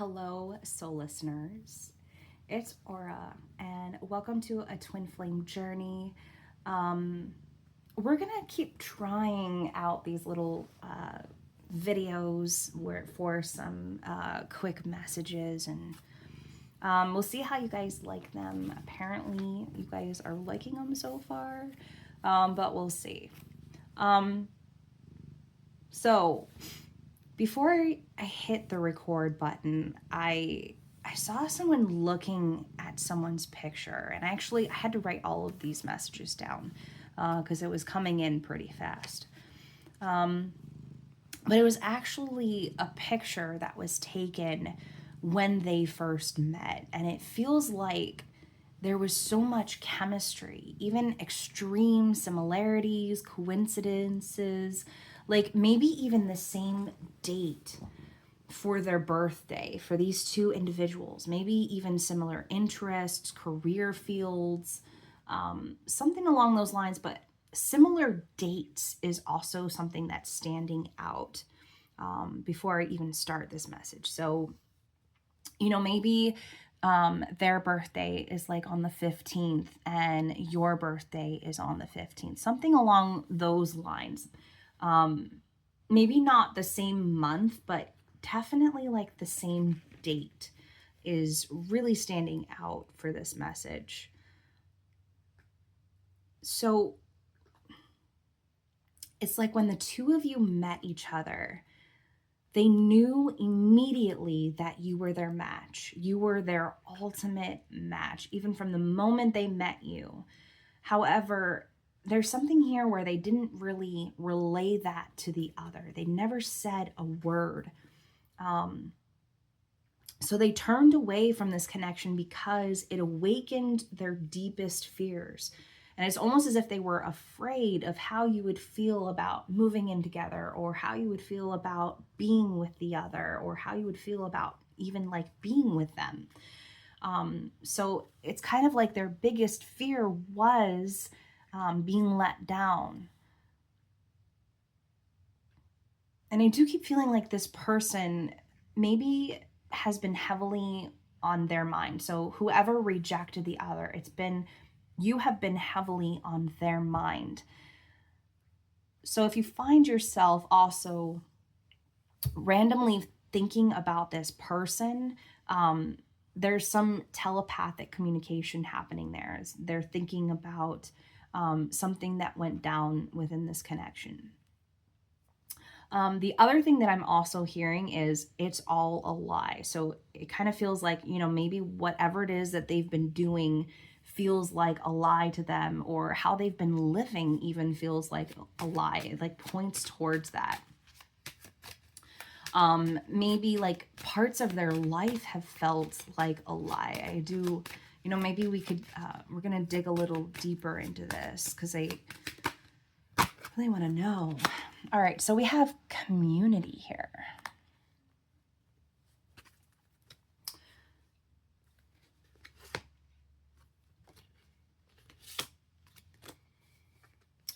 Hello, soul listeners. It's Aura, and welcome to a twin flame journey. We're gonna keep trying out these little videos for some quick messages, and we'll see how you guys like them. Apparently, you guys are liking them so far, but we'll see. So before I hit the record button, I saw someone looking at someone's picture, and I had to write all of these messages down because it was coming in pretty fast. But it was actually a picture that was taken when they first met, and it feels like there was so much chemistry, even extreme similarities, coincidences, like maybe even the same date for their birthday for these two individuals, maybe even similar interests, career fields, something along those lines. But similar dates is also something that's standing out before I even start this message. So, maybe their birthday is like on the 15th and your birthday is on the 15th, something along those lines. Maybe not the same month, but definitely like the same date is really standing out for this message. So it's like when the two of you met each other, they knew immediately that you were their match. You were their ultimate match, even from the moment they met you. However, there's something here where they didn't really relay that to the other. They never said a word. So they turned away from this connection because it awakened their deepest fears. And it's almost as if they were afraid of how you would feel about moving in together, or how you would feel about being with the other, or how you would feel about even like being with them. So it's kind of like their biggest fear was being let down. And I do keep feeling like this person maybe has been heavily on their mind. So whoever rejected the other, you have been heavily on their mind. So if you find yourself also randomly thinking about this person, there's some telepathic communication happening there. They're thinking about something that went down within this connection. The other thing that I'm also hearing is it's all a lie. So it kind of feels like, maybe whatever it is that they've been doing feels like a lie to them, or how they've been living even feels like a lie. It like points towards that. Maybe like parts of their life have felt like a lie. Maybe we're going to dig a little deeper into this because I really want to know. All right, so we have community here.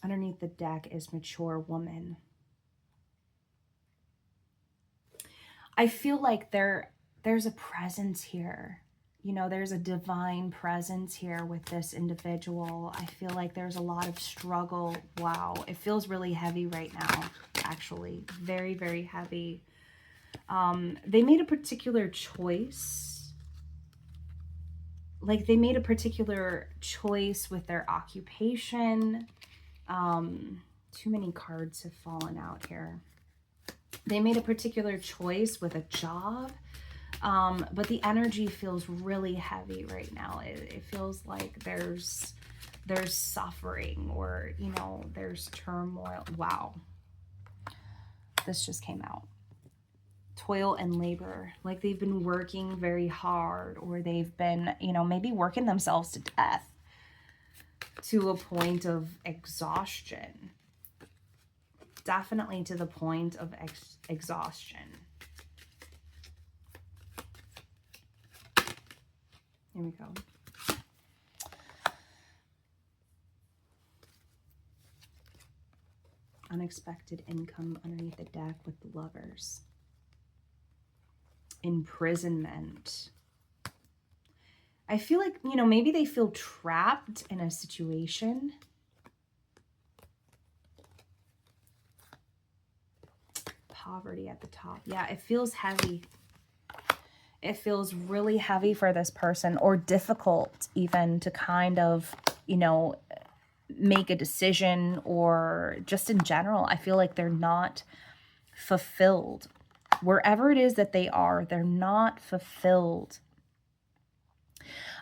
Underneath the deck is mature woman. I feel like there's a presence here. There's a divine presence here with this individual. I feel like there's a lot of struggle. Wow, it feels really heavy right now, actually. Very, very heavy. They made a particular choice. Like they made a particular choice with their occupation. Too many cards have fallen out here. They made a particular choice with a job, but the energy feels really heavy right now. It feels like there's suffering, or there's turmoil. Wow, this just came out. Toil and labor, like they've been working very hard, or they've been maybe working themselves to death to a point of exhaustion. Definitely to the point of exhaustion. Here we go. Unexpected income underneath the deck with the Lovers. imprisonment. I feel like, you know, maybe they feel trapped in a situation. Poverty at the top. Yeah, it feels heavy. It feels really heavy for this person, or difficult even to kind of, you know, make a decision, or just in general, I feel like they're not fulfilled. Wherever it is that they are, they're not fulfilled.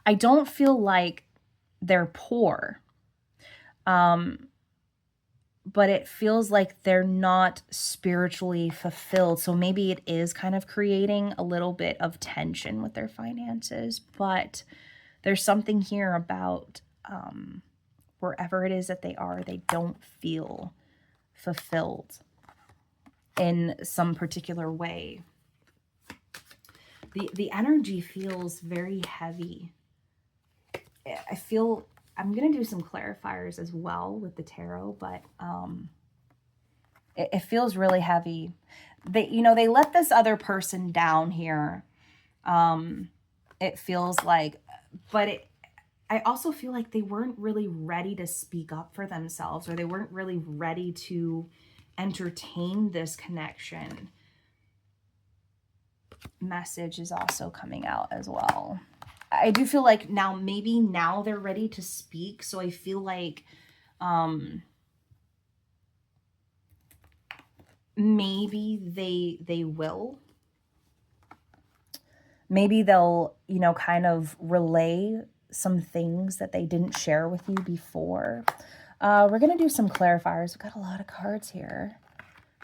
I don't feel like they're poor. But it feels like they're not spiritually fulfilled. So maybe it is kind of creating a little bit of tension with their finances, but there's something here about wherever it is that they are, they don't feel fulfilled in some particular way. The energy feels very heavy. I feel, I'm going to do some clarifiers as well with the tarot, but it feels really heavy. They, you know, they let this other person down here. It feels like, but I also feel like they weren't really ready to speak up for themselves, or they weren't really ready to entertain this connection. Message is also coming out as well. I do feel like maybe now they're ready to speak. So I feel like maybe they will. Maybe they'll, you know, kind of relay some things that they didn't share with you before. We're going to do some clarifiers. We've got a lot of cards here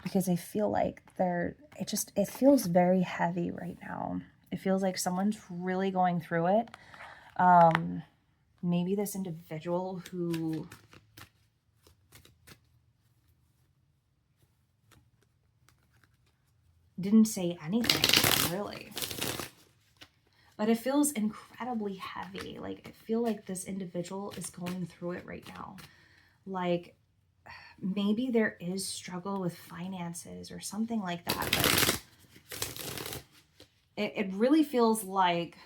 because I feel like it feels very heavy right now. It feels like someone's really going through it. Maybe this individual who didn't say anything, really. But it feels incredibly heavy. Like, I feel like this individual is going through it right now. Like, maybe there is struggle with finances or something like that. But it really feels like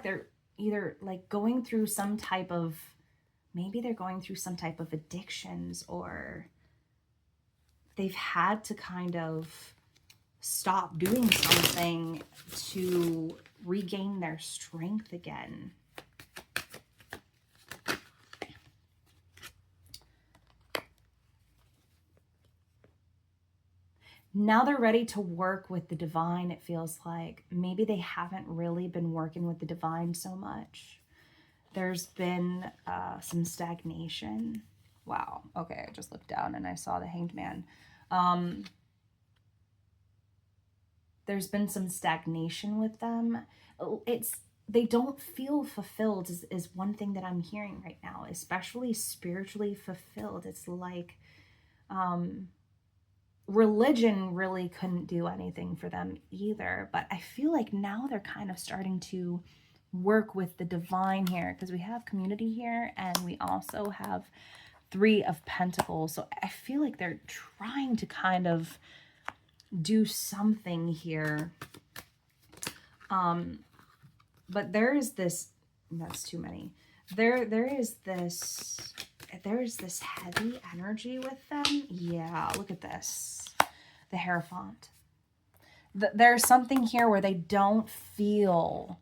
they're either like going through some type of, maybe they're going through some type of addictions, or they've had to kind of stop doing something to regain their strength again. Now they're ready to work with the divine, it feels like. Maybe they haven't really been working with the divine so much. There's been some stagnation. Wow. Okay, I just looked down and I saw the Hanged Man. There's been some stagnation with them. They don't feel fulfilled is one thing that I'm hearing right now, especially spiritually fulfilled. It's like religion really couldn't do anything for them either. But I feel like now they're kind of starting to work with the divine here, because we have community here and we also have 3 of Pentacles. So I feel like they're trying to kind of do something here. But there is this, that's too many. There's this heavy energy with them. Yeah, look at this. The Hierophant. There's something here where they don't feel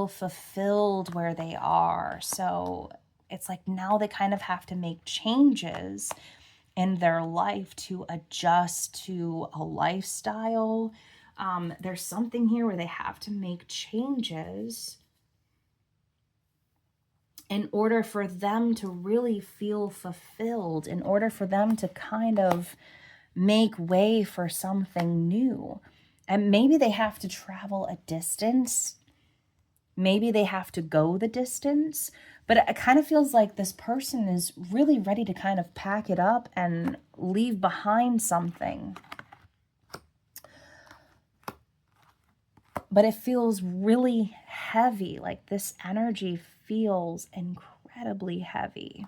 fulfilled where they are. So it's like now they kind of have to make changes in their life to adjust to a lifestyle. There's something here where they have to make changes in order for them to really feel fulfilled, in order for them to kind of make way for something new. And maybe they have to travel a distance. Maybe they have to go the distance. But it kind of feels like this person is really ready to kind of pack it up and leave behind something. But it feels really heavy. Like this energy feels incredibly heavy.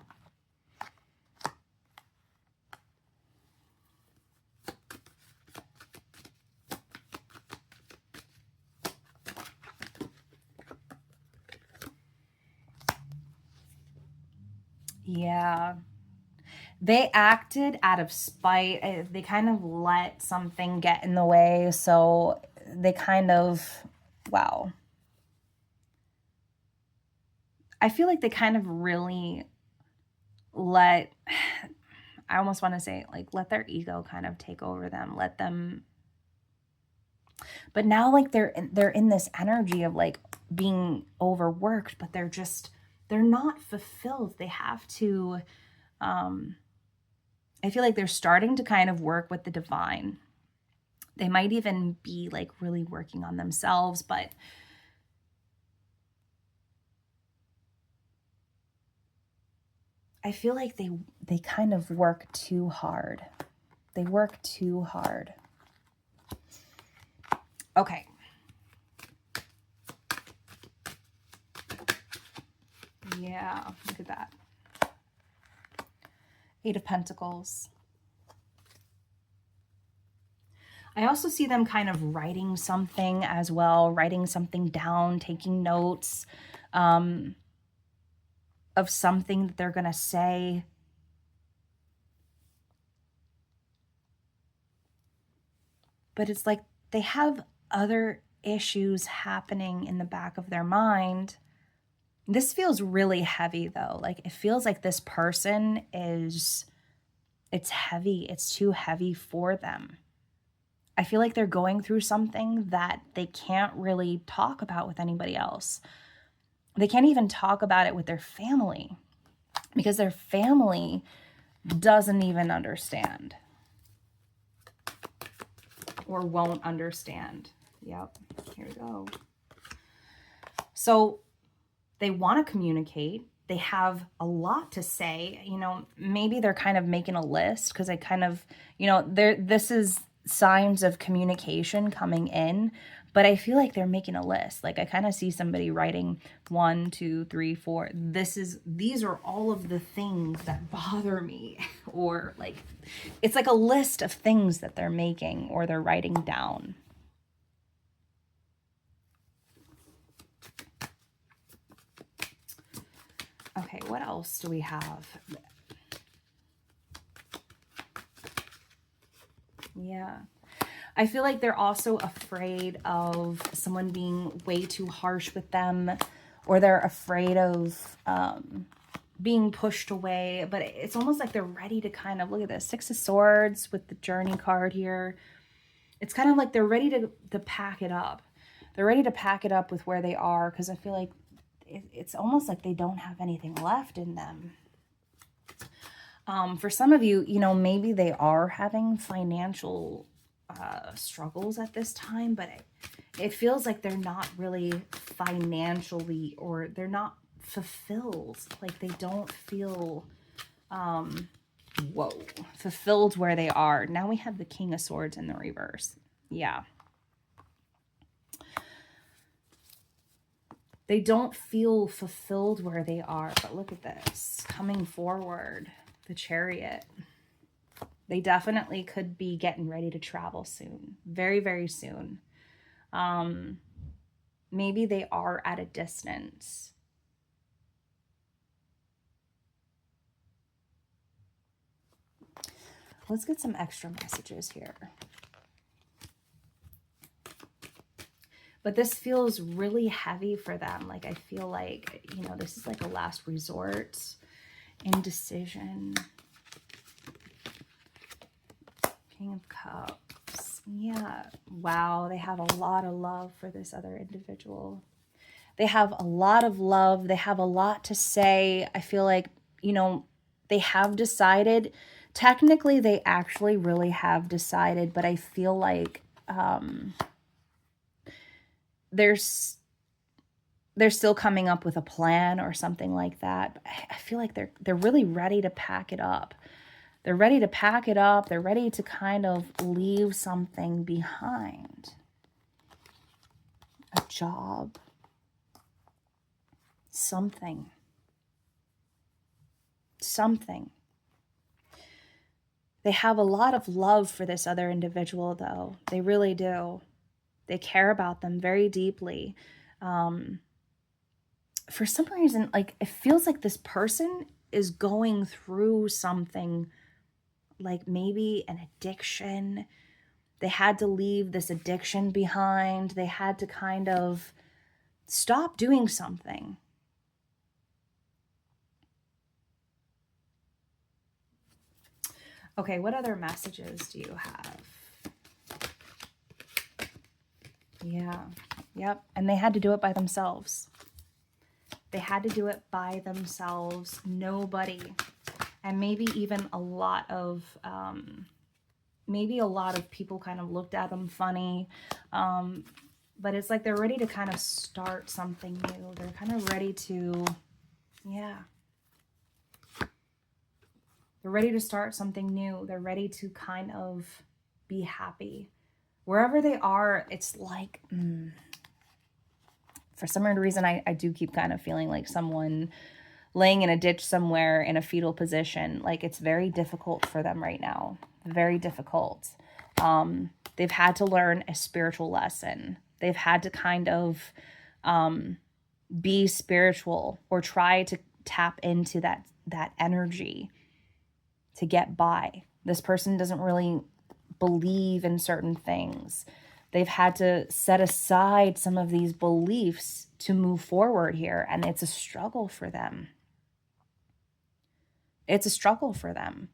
Yeah. They acted out of spite. They kind of let something get in the way. So they kind of, wow. I feel like they kind of really let, I almost want to say, like, let their ego kind of take over them. Let them, but now like they're in this energy of like being overworked, but they're not fulfilled. They have to, I feel like they're starting to kind of work with the divine. They might even be like really working on themselves, but I feel like they kind of work too hard. They work too hard. Okay. Yeah, look at that. 8 of Pentacles. I also see them kind of writing something as well, writing something down, taking notes of something that they're going to say. But it's like they have other issues happening in the back of their mind. This feels really heavy though. Like it feels like this person it's heavy. It's too heavy for them. I feel like they're going through something that they can't really talk about with anybody else. They can't even talk about it with their family because their family doesn't even understand or won't understand. Yep, here we go. So they want to communicate. They have a lot to say. You know, maybe they're kind of making a list because I kind of, you know, this is signs of communication coming in, but I feel like they're making a list. Like I kind of see somebody writing 1, 2, 3, 4. These are all of the things that bother me, or like, it's like a list of things that they're making or they're writing down. Okay, what else do we have? Yeah. I feel like they're also afraid of someone being way too harsh with them, or they're afraid of being pushed away. But it's almost like they're ready to kind of, look at this, 6 of Swords with the Journey card here. It's kind of like they're ready to pack it up. They're ready to pack it up with where they are, because I feel like it's almost like they don't have anything left in them. For some of you, you know, maybe they are having financial struggles at this time, but it feels like they're not really financially, or they're not fulfilled. Like they don't feel fulfilled where they are. Now we have the King of Swords in the reverse. Yeah. They don't feel fulfilled where they are, but look at this. Coming forward, the Chariot. They definitely could be getting ready to travel soon. Very, very soon. Maybe they are at a distance. Let's get some extra messages here. But this feels really heavy for them. Like I feel like, you know, this is like a last resort. Indecision. King of Cups. Yeah. Wow. They have a lot of love for this other individual. They have a lot of love. They have a lot to say. I feel like, you know, they have decided. Technically, they actually really have decided, but I feel like they're still coming up with a plan or something like that. I feel like they're really ready to pack it up. They're ready to pack it up. They're ready to kind of leave something behind. A job. Something. They have a lot of love for this other individual, though. They really do. They care about them very deeply. For some reason, like, it feels like this person is going through something, like maybe an addiction. They had to leave this addiction behind. They had to kind of stop doing something. Okay, what other messages do you have? Yeah, yep. And they had to do it by themselves. They had to do it by themselves. Nobody. And maybe even a lot of people kind of looked at them funny. But it's like they're ready to kind of start something new. They're kind of ready to, yeah. They're ready to start something new. They're ready to kind of be happy. Wherever they are, it's like, for some reason, I do keep kind of feeling like someone laying in a ditch somewhere in a fetal position. Like, it's very difficult for them right now. Very difficult. They've had to learn a spiritual lesson. They've had to kind of be spiritual or try to tap into that energy to get by. This person doesn't really believe in certain things. They've had to set aside some of these beliefs to move forward here, and it's a struggle for them. It's a struggle for them.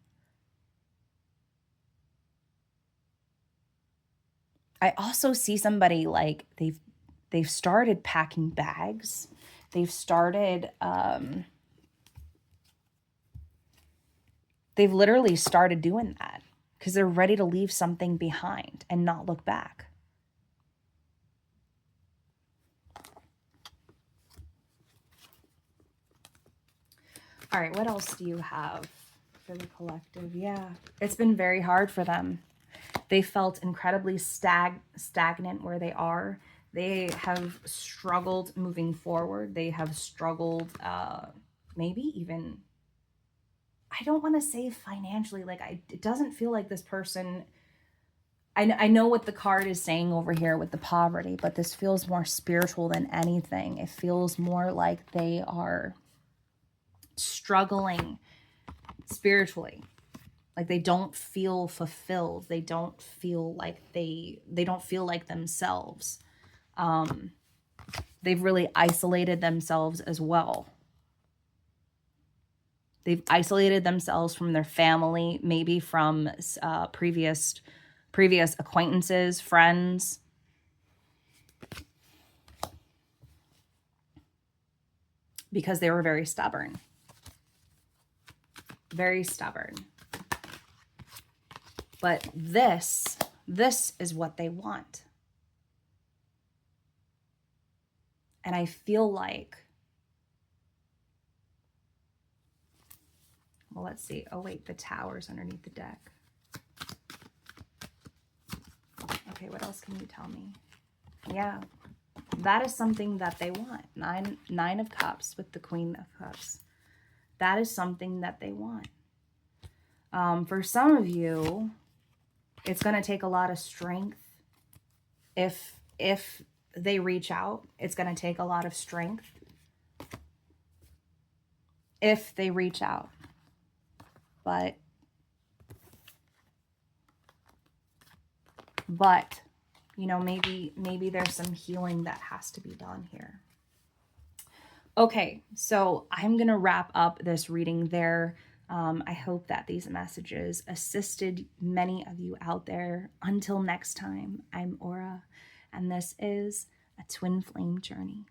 I also see somebody like they've started packing bags. They've started they've literally started doing that because they're ready to leave something behind and not look back. All right, what else do you have for the collective? Yeah, it's been very hard for them. They felt incredibly stagnant where they are. They have struggled moving forward. They have struggled maybe even, I don't want to say financially. Like, it doesn't feel like this person, I know what the card is saying over here with the poverty, but this feels more spiritual than anything. It feels more like they are struggling spiritually. Like, they don't feel fulfilled. They don't feel like they don't feel like themselves. They've really isolated themselves as well. They've isolated themselves from their family, maybe from previous acquaintances, friends. Because they were very stubborn. Very stubborn. But this is what they want. And I feel like, well, let's see. Oh, wait, the tower's underneath the deck. Okay, what else can you tell me? Yeah, that is something that they want. Nine of Cups with the Queen of Cups. That is something that they want. For some of you, it's going to take a lot of strength. If they reach out, it's going to take a lot of strength. If they reach out. But, you know, maybe there's some healing that has to be done here. Okay, so I'm going to wrap up this reading there. I hope that these messages assisted many of you out there. Until next time, I'm Aura, and this is a Twin Flame Journey.